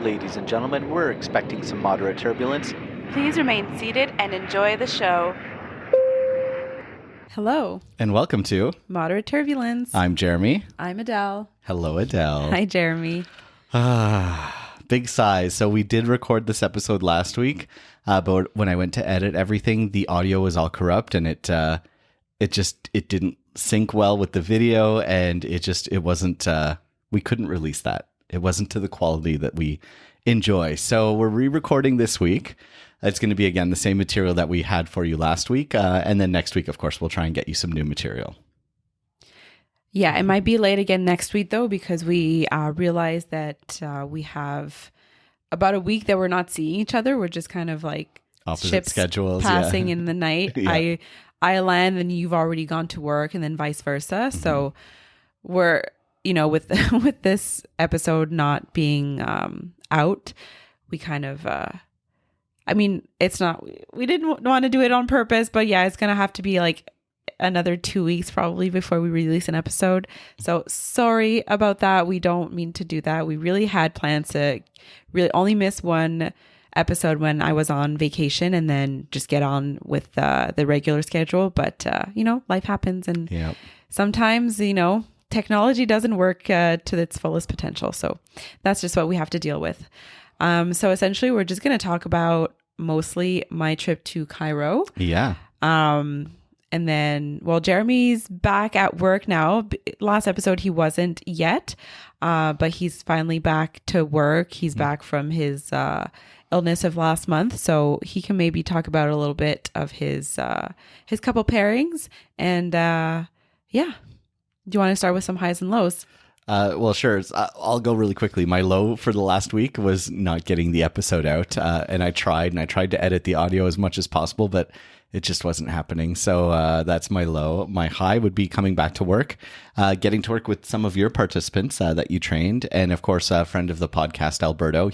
Ladies and gentlemen, we're expecting some moderate turbulence. Please remain seated and enjoy the show. Hello, And welcome to Moderate Turbulence. I'm Jeremy. I'm Adele. Hello, Adele. Hi, Jeremy. Big sighs. So we did record this episode last week, but when I went to edit everything, the audio was all corrupt and it didn't sync well with the video, and it wasn't. We couldn't release that. It wasn't to the quality that we enjoy. So we're re-recording this week. It's going to be, again, the same material that we had for you last week. And then next week, of course, we'll try and get you some new material. Yeah, it might be late again next week, though, because we realized that we have about a week that we're not seeing each other. We're just kind of like Opposite ships schedules, passing yeah. in the night. Yeah. I land and you've already gone to work, and then vice versa. Mm-hmm. So we're, with with this episode not being out, we kind of... it's not, we didn't want to do it on purpose, but yeah, it's going to have to be like another 2 weeks probably before we release an episode. So sorry about that. We don't mean to do that. We really had plans to really only miss one episode when I was on vacation and then just get on with the regular schedule. But, life happens, and Yep. sometimes, technology doesn't work to its fullest potential. So that's just what we have to deal with. So essentially, we're just going to talk about mostly my trip to Cairo. Yeah. And then, Jeremy's back at work now. Last episode, he wasn't yet, but he's finally back to work. He's back from his illness of last month, so he can maybe talk about a little bit of his couple pairings. And yeah, do you want to start with some highs and lows? Well, sure. I'll go really quickly. My low for the last week was not getting the episode out. And I tried to edit the audio as much as possible, but it just wasn't happening. So that's my low. My high would be coming back to work, getting to work with some of your participants that you trained. And of course, a friend of the podcast, Alberto,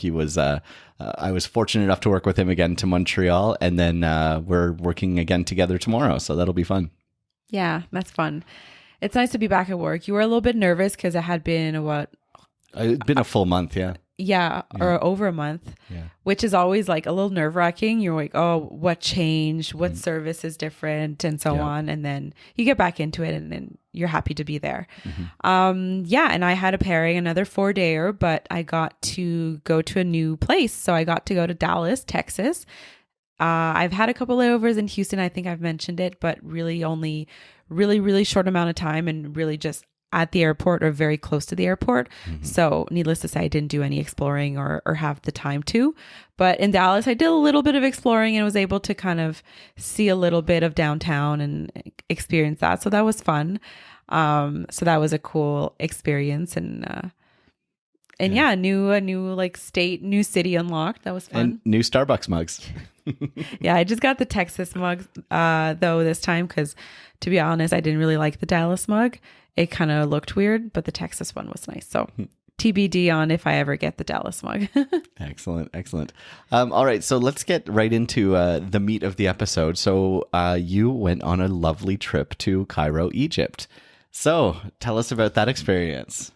I was fortunate enough to work with him again to Montreal. And then we're working again together tomorrow. So that'll be fun. Yeah, that's fun. It's nice to be back at work. You were a little bit nervous because it had been It'd been a full month, yeah. Yeah, or over a month, yeah. Which is always like a little nerve-wracking. You're like, oh, what changed? What service is different? And so on. And then you get back into it, and then you're happy to be there. Mm-hmm. And I had a pairing, another 4-dayer, but I got to go to a new place. So I got to go to Dallas, Texas. I've had a couple layovers in Houston. I think I've mentioned it, but really only really short amount of time, and really just at the airport or very close to the airport. Mm-hmm. So needless to say, I didn't do any exploring or have the time to. But in Dallas, I did a little bit of exploring and was able to kind of see a little bit of downtown and experience that. So that was fun. So that was a cool experience. And yeah, a new like state, new city unlocked. That was fun. And new Starbucks mugs. Yeah, I just got the Texas mug though this time because, to be honest, I didn't really like the Dallas mug. It kind of looked weird, but the Texas one was nice. So TBD on if I ever get the Dallas mug. Excellent. All right, so let's get right into the meat of the episode. So you went on a lovely trip to Cairo, Egypt. So tell us about that experience.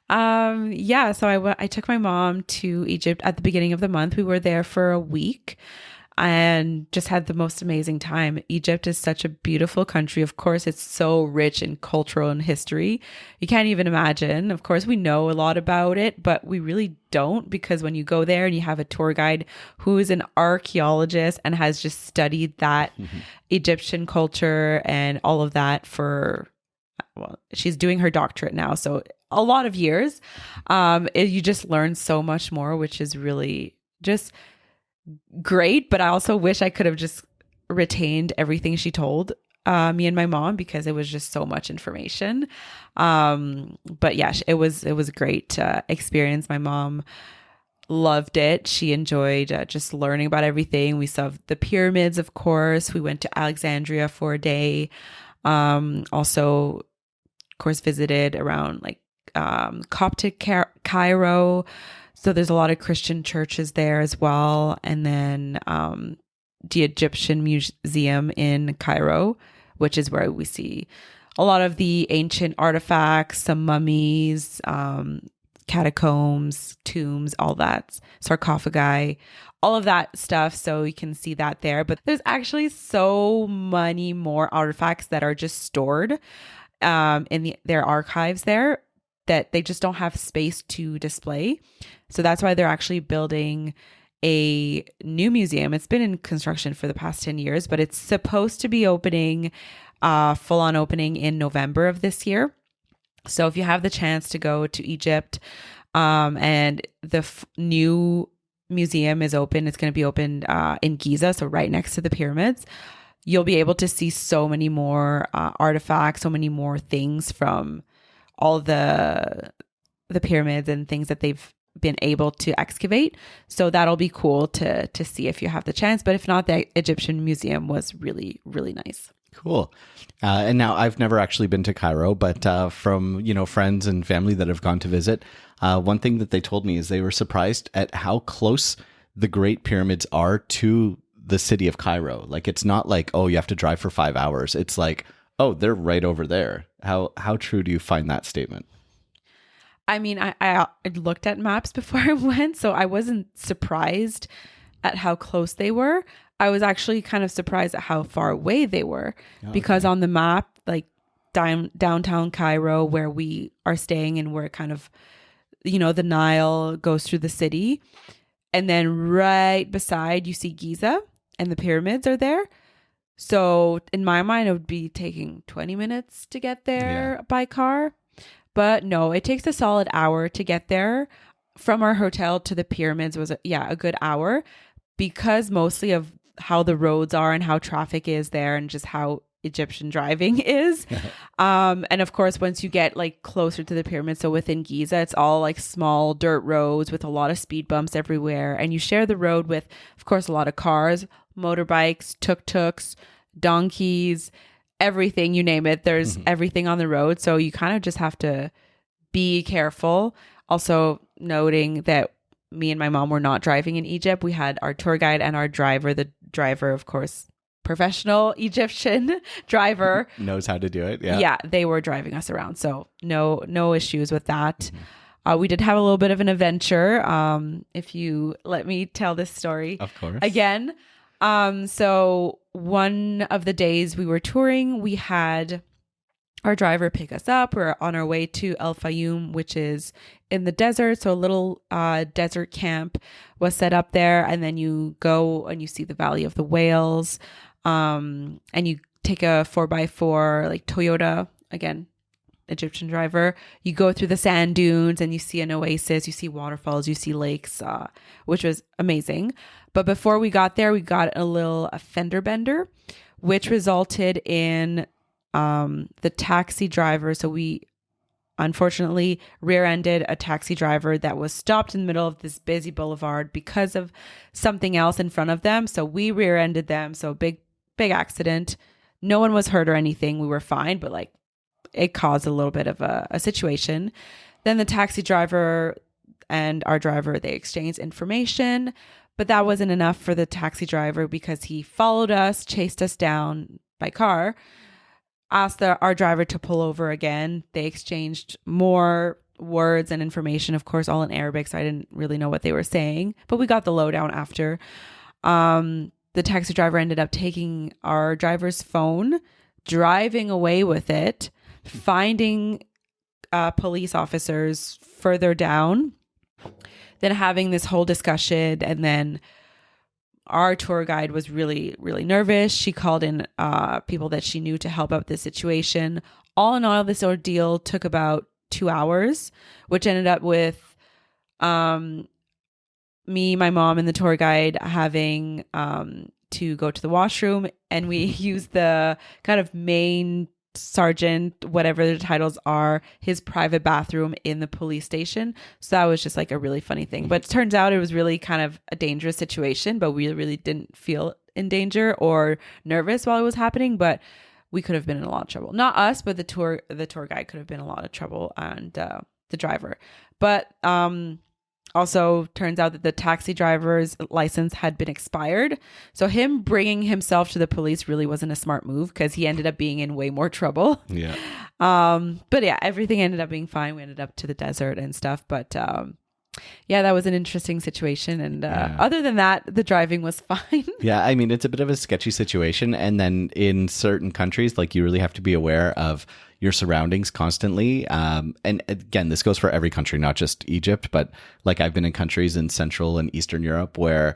Yeah, so I took my mom to Egypt at the beginning of the month. We were there for a week and just had the most amazing time. Egypt is such a beautiful country. Of course, it's so rich in cultural and history. You can't even imagine. Of course, we know a lot about it, but we really don't, because when you go there and you have a tour guide who is an archaeologist and has just studied that Egyptian culture and all of that she's doing her doctorate now. So a lot of years, you just learn so much more, which is really just great. But I also wish I could have just retained everything she told me and my mom, because it was just so much information. But yeah, it was a great experience. My mom loved it. She enjoyed just learning about everything. We saw the pyramids, of course. We went to Alexandria for a day. Also, of course, visited around like Coptic Cairo. So there's a lot of Christian churches there as well. And then the Egyptian Museum in Cairo, which is where we see a lot of the ancient artifacts, some mummies, catacombs, tombs, all that, sarcophagi, all of that stuff. So you can see that there. But there's actually so many more artifacts that are just stored in their archives there that they just don't have space to display. So that's why they're actually building a new museum. It's been in construction for the past 10 years, but it's supposed to be opening, full on opening in November of this year. So if you have the chance to go to Egypt, and the new museum is open, it's going to be opened in Giza, so right next to the pyramids. You'll be able to see so many more artifacts, so many more things from all the pyramids and things that they've been able to excavate. So that'll be cool to see if you have the chance. But if not, the Egyptian museum was really, really nice. Cool. And now I've never actually been to Cairo, but from, friends and family that have gone to visit, one thing that they told me is they were surprised at how close the Great Pyramids are to the city of Cairo. Like, it's not like, oh, you have to drive for 5 hours. It's like, oh, they're right over there. How true do you find that statement? I mean, I looked at maps before I went, so I wasn't surprised at how close they were. I was actually kind of surprised at how far away they were, because on the map, like downtown Cairo, where we are staying and where kind of, the Nile goes through the city, and then right beside you see Giza and the pyramids are there. So in my mind, it would be taking 20 minutes to get there by car. But no, it takes a solid hour to get there. From our hotel to the pyramids was a good hour, because mostly of how the roads are and how traffic is there and just how Egyptian driving is. And of course, once you get like closer to the pyramids, so within Giza, it's all like small dirt roads with a lot of speed bumps everywhere. And you share the road with, of course, a lot of cars, motorbikes, tuk-tuks, donkeys, everything, you name it. There's everything on the road. So you kind of just have to be careful. Also noting that me and my mom were not driving in Egypt. We had our tour guide and our driver. The driver, of course, professional Egyptian driver. Knows how to do it. Yeah. Yeah, they were driving us around. So no issues with that. We did have a little bit of an adventure. If you let me tell this story. Of course. Again. So one of the days we were touring, we had our driver pick us up. We're on our way to El Fayum, which is in the desert. So a little desert camp was set up there. And then you go and you see the Valley of the Whales. And you take a 4x4, like Toyota, again, Egyptian driver. You go through the sand dunes and you see an oasis, you see waterfalls, you see lakes, which was amazing. But before we got there, we got a fender bender, which resulted in the taxi driver. So we unfortunately rear-ended a taxi driver that was stopped in the middle of this busy boulevard because of something else in front of them. So we rear-ended them. So big accident. No one was hurt or anything. We were fine, but like it caused a little bit of a situation. Then the taxi driver and our driver, they exchanged information, but that wasn't enough for the taxi driver, because he followed us, chased us down by car, asked our driver to pull over again. They exchanged more words and information, of course, all in Arabic, so I didn't really know what they were saying, but we got the lowdown after. The taxi driver ended up taking our driver's phone, driving away with it, finding police officers further down, then having this whole discussion. And then our tour guide was really, really nervous. She called in people that she knew to help out this situation. All in all, this ordeal took about 2 hours, which ended up with me, my mom, and the tour guide having to go to the washroom. And we used the kind of main sergeant, whatever the titles are, his private bathroom in the police station. So that was just like a really funny thing. But it turns out it was really kind of a dangerous situation, but we really didn't feel in danger or nervous while it was happening. But we could have been in a lot of trouble. Not us, but the tour guide could have been in a lot of trouble, and the driver. But Also, turns out that the taxi driver's license had been expired. So him bringing himself to the police really wasn't a smart move because he ended up being in way more trouble. Yeah. But yeah, everything ended up being fine. We ended up to the desert and stuff. But yeah, that was an interesting situation. And other than that, the driving was fine. Yeah, I mean, it's a bit of a sketchy situation. And then in certain countries, like you really have to be aware of your surroundings constantly. And again, this goes for every country, not just Egypt, but like I've been in countries in Central and Eastern Europe where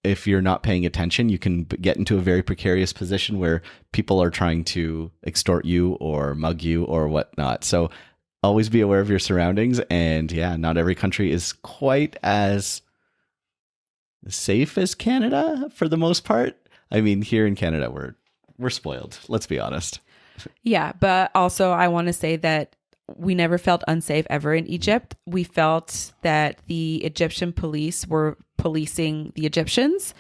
if you're not paying attention, you can get into a very precarious position where people are trying to extort you or mug you or whatnot. So always be aware of your surroundings. And yeah, not every country is quite as safe as Canada for the most part. I mean, here in Canada, we're spoiled. Let's be honest. Yeah, but also I want to say that we never felt unsafe ever in Egypt. We felt that the Egyptian police were policing the Egyptians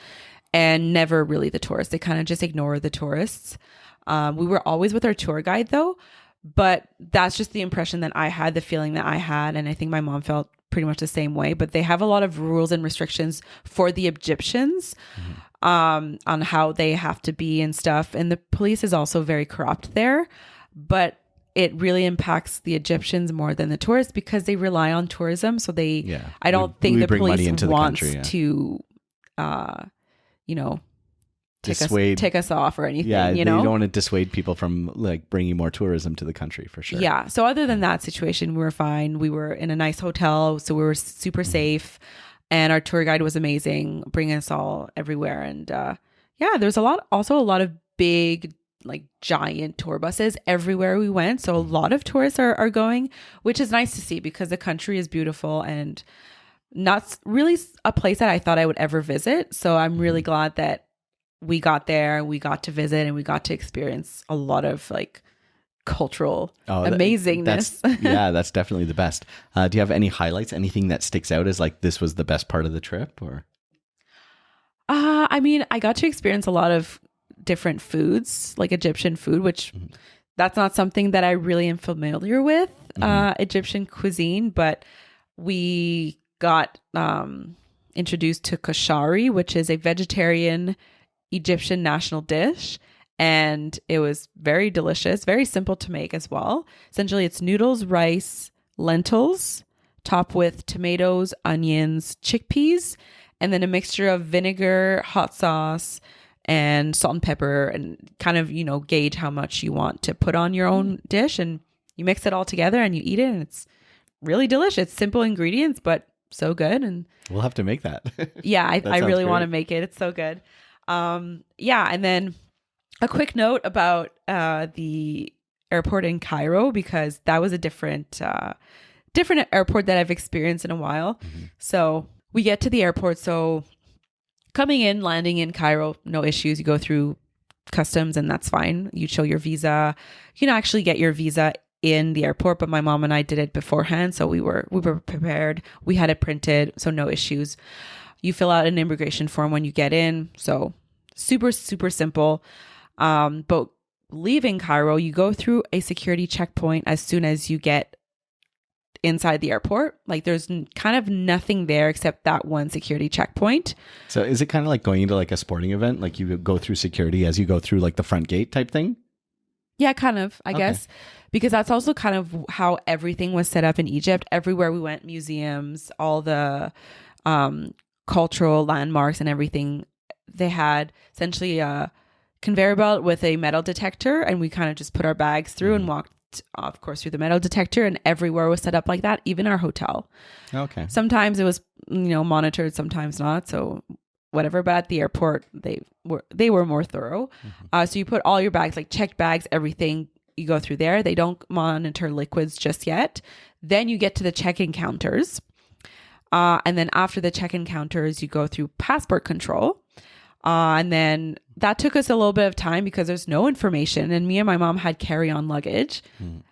and never really the tourists. They kind of just ignore the tourists. We were always with our tour guide though, but that's just the impression that I had, the feeling that I had. And I think my mom felt pretty much the same way, but they have a lot of rules and restrictions for the Egyptians. On how they have to be and stuff. And the police is also very corrupt there, but it really impacts the Egyptians more than the tourists because they rely on tourism. So I don't think the police wants to, tick us off or anything. Yeah, you don't want to dissuade people from like bringing more tourism to the country for sure. Yeah. So other than that situation, we were fine. We were in a nice hotel, so we were super safe. And our tour guide was amazing, bringing us all everywhere. And there's also a lot of big, like giant tour buses everywhere we went. So a lot of tourists are going, which is nice to see because the country is beautiful and not really a place that I thought I would ever visit. So I'm really glad that we got there, we got to visit, and we got to experience a lot of like cultural amazingness. That's definitely the best. Do you have any highlights, anything that sticks out as like this was the best part of the trip? Or I mean, I got to experience a lot of different foods, like Egyptian food, which that's not something that I really am familiar with, Egyptian cuisine, but we got introduced to koshari, which is a vegetarian Egyptian national dish. And it was very delicious, very simple to make as well. Essentially, it's noodles, rice, lentils, topped with tomatoes, onions, chickpeas, and then a mixture of vinegar, hot sauce, and salt and pepper, and kind of, gauge how much you want to put on your own dish. And you mix it all together and you eat it, and it's really delicious. Simple ingredients, but so good. And we'll have to make that. Yeah, I really want to make it. It's so good. And then a quick note about the airport in Cairo, because that was a different airport that I've experienced in a while. So we get to the airport. So coming in, landing in Cairo, no issues. You go through customs and that's fine. You show your visa. You can actually get your visa in the airport, but my mom and I did it beforehand. So we were prepared. We had it printed, so no issues. You fill out an immigration form when you get in. So super, super simple. But leaving Cairo, you go through a security checkpoint as soon as you get inside the airport. Like there's kind of nothing there except that one security checkpoint. So is it kind of like going into like a sporting event? Like you go through security as you go through like the front gate type thing? Yeah, kind of, I guess, because that's also kind of how everything was set up in Egypt. Everywhere we went, museums, all the cultural landmarks and everything, they had essentially a conveyor belt with a metal detector, and we kind of just put our bags through and walked, of course, through the metal detector, and everywhere was set up like that, even our hotel. Okay. Sometimes it was, monitored, sometimes not. So whatever, but at the airport, they were more thorough. So you put all your bags, like checked bags, everything, you go through there. They don't monitor liquids just yet. Then you get to the check-in counters. And then after the check-in counters, you go through passport control. And then that took us a little bit of time because there's no information. And me and my mom had carry-on luggage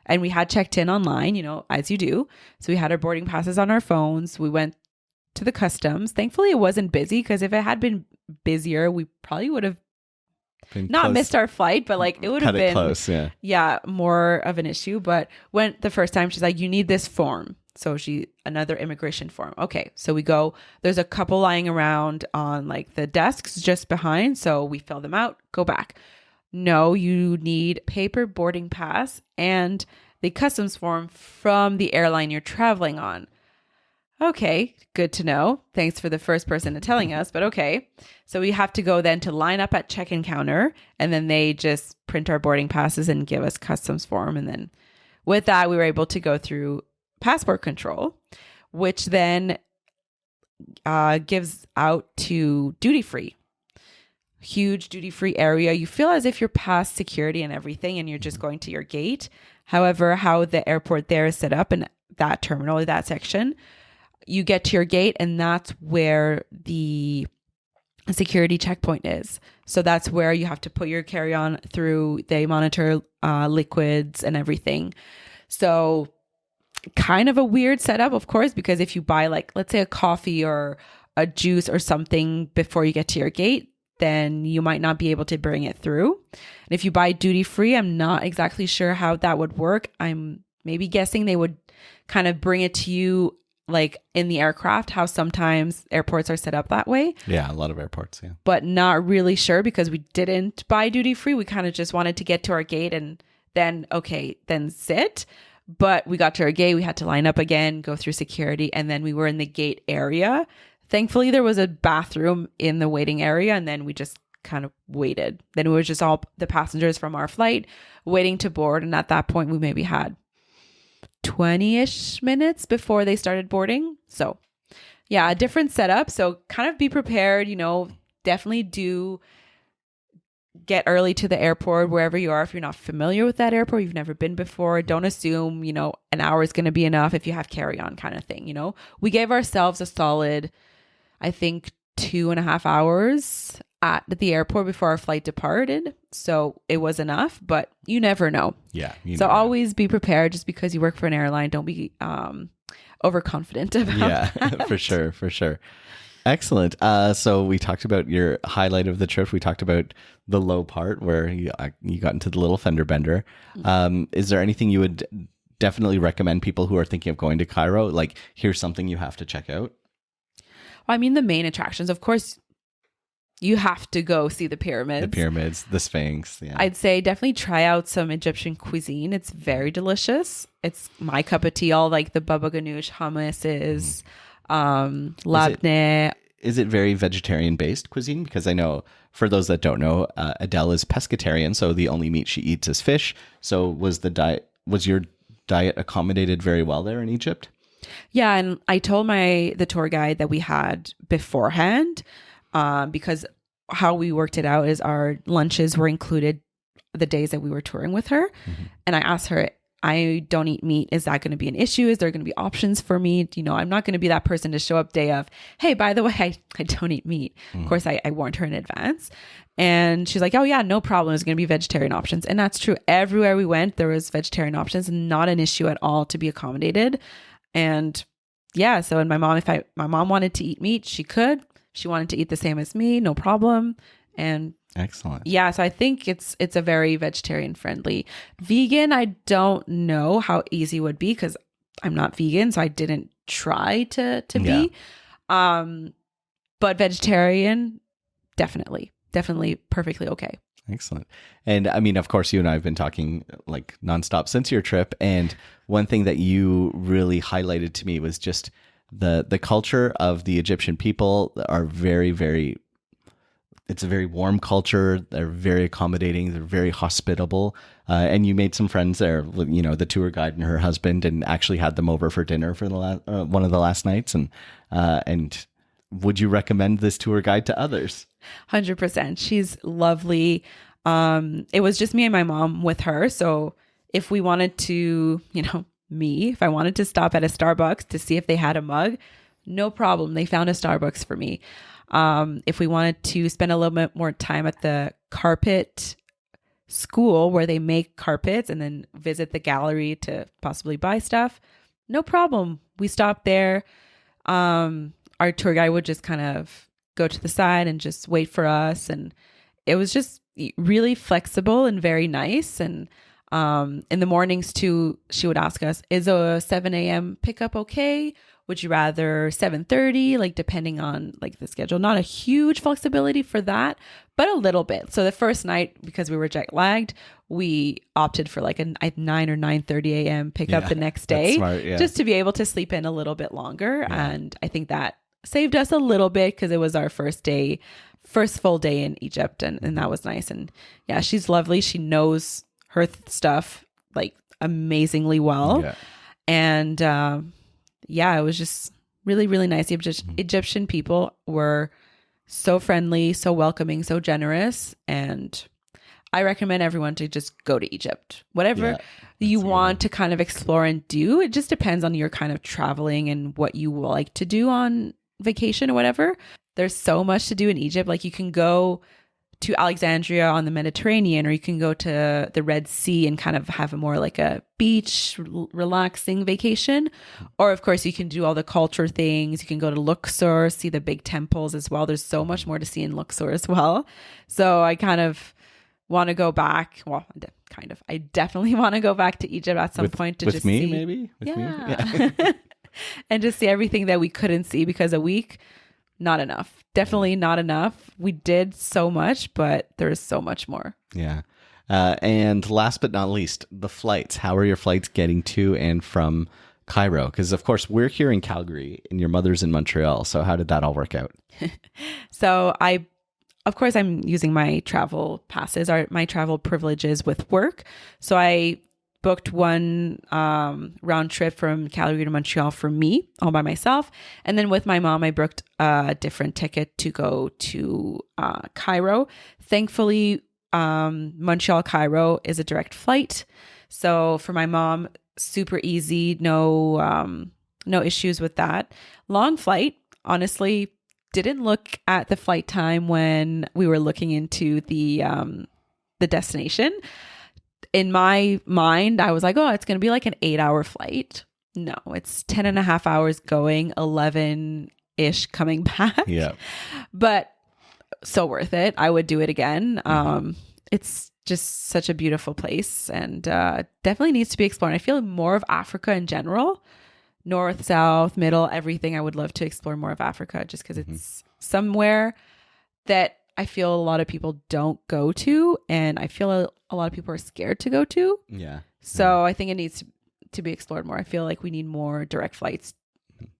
and we had checked in online, as you do. So we had our boarding passes on our phones. We went to the customs. Thankfully, it wasn't busy, because if it had been busier, we probably would have missed our flight, but like it would have been close, more of an issue. But when the first time she's like, you need this form. So another immigration form. Okay. So we go, there's a couple lying around on like the desks just behind. So we fill them out, go back. No, you need paper boarding pass and the customs form from the airline you're traveling on. Okay, good to know. Thanks for the first person telling us, but okay. So we have to go then to line up at check-in counter, and then they just print our boarding passes and give us customs form. And then with that, we were able to go through passport control, which then gives out to duty-free. Huge duty-free area. You feel as if you're past security and everything, and you're just going to your gate. However, how the airport there is set up in that terminal, that section, you get to your gate and that's where the security checkpoint is. So that's where you have to put your carry-on through. They monitor liquids and everything. So kind of a weird setup, of course, because if you buy like, let's say a coffee or a juice or something before you get to your gate, then you might not be able to bring it through. And if you buy duty free, I'm not exactly sure how that would work. I'm maybe guessing they would kind of bring it to you like in the aircraft, how sometimes airports are set up that way. Yeah, a lot of airports, yeah. But not really sure because we didn't buy duty free. We kind of just wanted to get to our gate and then, then sit. But we got to our gate, we had to line up again, go through security, and then we were in the gate area. Thankfully, there was a bathroom in the waiting area, and then we just kind of waited. Then it was just all the passengers from our flight waiting to board. And at that point, we maybe had 20-ish minutes before they started boarding. So yeah, a different setup. So kind of be prepared, definitely do get early to the airport wherever you are. If you're not familiar with that airport, you've never been before, don't assume, an hour is going to be enough if you have carry-on kind of thing. We gave ourselves a solid, I think, 2.5 hours at the airport before our flight departed. So it was enough, but you never know. Yeah. So always be prepared. Just because you work for an airline, don't be overconfident about that. For sure. Excellent. So we talked about your highlight of the trip. We talked about the low part where you got into the little fender bender. Is there anything you would definitely recommend people who are thinking of going to Cairo? Like, here's something you have to check out. Well, I mean, the main attractions, of course, you have to go see the pyramids. The pyramids, the Sphinx. Yeah. I'd say definitely try out some Egyptian cuisine. It's very delicious. It's my cup of tea. All like the baba ganoush, hummus labneh. Is it very vegetarian based cuisine? Because I know, for those that don't know, Adele is pescatarian, so the only meat she eats is fish. So was your diet accommodated very well there in Egypt? Yeah, and I told the tour guide that we had beforehand, because how we worked it out is our lunches were included the days that we were touring with her. Mm-hmm. And I asked her, I don't eat meat. Is that going to be an issue? Is there going to be options for me? I'm not going to be that person to show up day of, hey, by the way, I don't eat meat. Mm. Of course, I warned her in advance. And she's like, oh yeah, no problem. There's going to be vegetarian options. And that's true. Everywhere we went, there was vegetarian options, not an issue at all to be accommodated. And yeah, so my mom wanted to eat meat, she could. She wanted to eat the same as me, no problem. And excellent. Yeah, so I think it's a very vegetarian friendly. Vegan, I don't know how easy it would be because I'm not vegan, so I didn't try to be. But vegetarian, definitely perfectly okay. Excellent. And I mean, of course, you and I have been talking like nonstop since your trip. And one thing that you really highlighted to me was just the culture of the Egyptian people are very, very, it's a very warm culture. They're very accommodating. They're very hospitable. And you made some friends there, the tour guide and her husband, and actually had them over for dinner for the one of the last nights. And would you recommend this tour guide to others? 100%. She's lovely. It was just me and my mom with her. So if we wanted to, if I wanted to stop at a Starbucks to see if they had a mug, no problem. They found a Starbucks for me. If we wanted to spend a little bit more time at the carpet school where they make carpets and then visit the gallery to possibly buy stuff, no problem. We stopped there. Our tour guide would just kind of go to the side and just wait for us. And it was just really flexible and very nice. And In the mornings too, she would ask us, is a 7 a.m. pickup okay? Would you rather 7:30? Like depending on like the schedule. Not a huge flexibility for that, but a little bit. So the first night, because we were jet lagged, we opted for like a 9 or 9:30 a.m. pickup the next day, smart, just to be able to sleep in a little bit longer. And I think that saved us a little bit because it was our first full day in Egypt, and that was nice. And yeah, she's lovely. She knows her stuff like amazingly well. And it was just really, really nice. The Egyptian people were so friendly, so welcoming, so generous. And I recommend everyone to just go to Egypt. Whatever you want to kind of explore and do, it just depends on your kind of traveling and what you like to do on vacation or whatever. There's so much to do in Egypt. Like you can go to Alexandria on the Mediterranean, or you can go to the Red Sea and kind of have a more like a beach relaxing vacation. Or of course you can do all the culture things. You can go to Luxor, see the big temples as well. There's so much more to see in Luxor as well. So I kind of want to go back. Well, I definitely want to go back to Egypt at some point to just see. Maybe? With me? And just see everything that we couldn't see because a week, not enough. Definitely not enough. We did so much, but there's so much more. Yeah. And last but not least, the flights. How are your flights getting to and from Cairo? Because, of course, we're here in Calgary and your mother's in Montreal. So how did that all work out? So of course, I'm using my travel passes, or my travel privileges with work. So I booked one round trip from Calgary to Montreal for me, all by myself. And then with my mom, I booked a different ticket to go to Cairo. Thankfully, Montreal, Cairo is a direct flight. So for my mom, super easy, no issues with that. Long flight, honestly, didn't look at the flight time when we were looking into the destination. In my mind, I was like, oh, it's going to be like an 8-hour flight. No, it's 10 and a half hours going, 11-ish coming back. Yeah. But so worth it. I would do it again. It's just such a beautiful place, and definitely needs to be explored. I feel more of Africa in general, north, south, middle, everything. I would love to explore more of Africa just because it's somewhere that I feel a lot of people don't go to, and I feel a lot of people are scared to go to. Yeah. So I think it needs to be explored more. I feel like we need more direct flights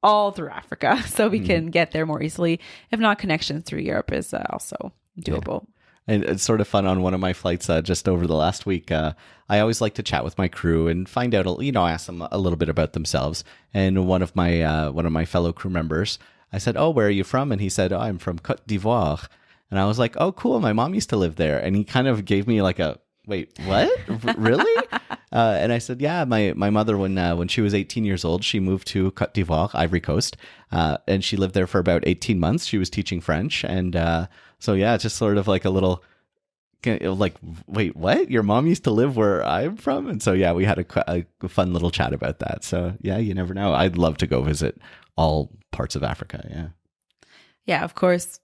all through Africa so we can get there more easily. If not, connections through Europe is also doable. And it's sort of fun on one of my flights just over the last week. I always like to chat with my crew and find out, ask them a little bit about themselves. And one of my fellow crew members, I said, "Oh, where are you from?" And he said, "Oh, I'm from Côte d'Ivoire." And I was like, "Oh, cool. My mom used to live there." And he kind of gave me like a, "Wait, what? Really?" And I said, "Yeah, my mother, when she was 18 years old, she moved to Côte d'Ivoire, Ivory Coast, and she lived there for about 18 months. She was teaching French, and so yeah, it's just sort of like a little, like, wait, what? Your mom used to live where I'm from?" And so yeah, we had a fun little chat about that. So yeah, you never know. I'd love to go visit all parts of Africa. Yeah. Yeah, of course.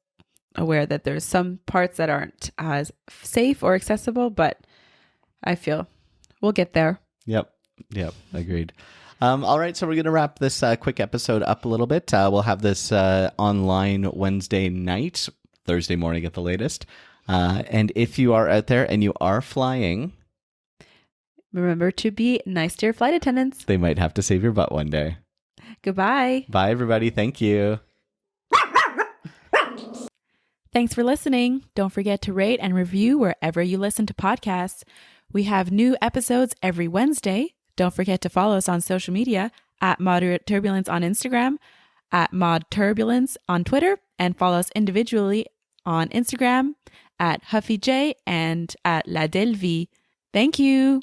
Aware that there's some parts that aren't as safe or accessible, but I feel we'll get there. Yep. Agreed. All right. So we're going to wrap this quick episode up a little bit. We'll have this online Wednesday night, Thursday morning at the latest. And if you are out there and you are flying, remember to be nice to your flight attendants. They might have to save your butt one day. Goodbye. Bye, everybody. Thank you. Thanks for listening. Don't forget to rate and review wherever you listen to podcasts. We have new episodes every Wednesday. Don't forget to follow us on social media at Moderate Turbulence on Instagram, at Mod Turbulence on Twitter, and follow us individually on Instagram at HuffyJ and at Adeles. Thank you.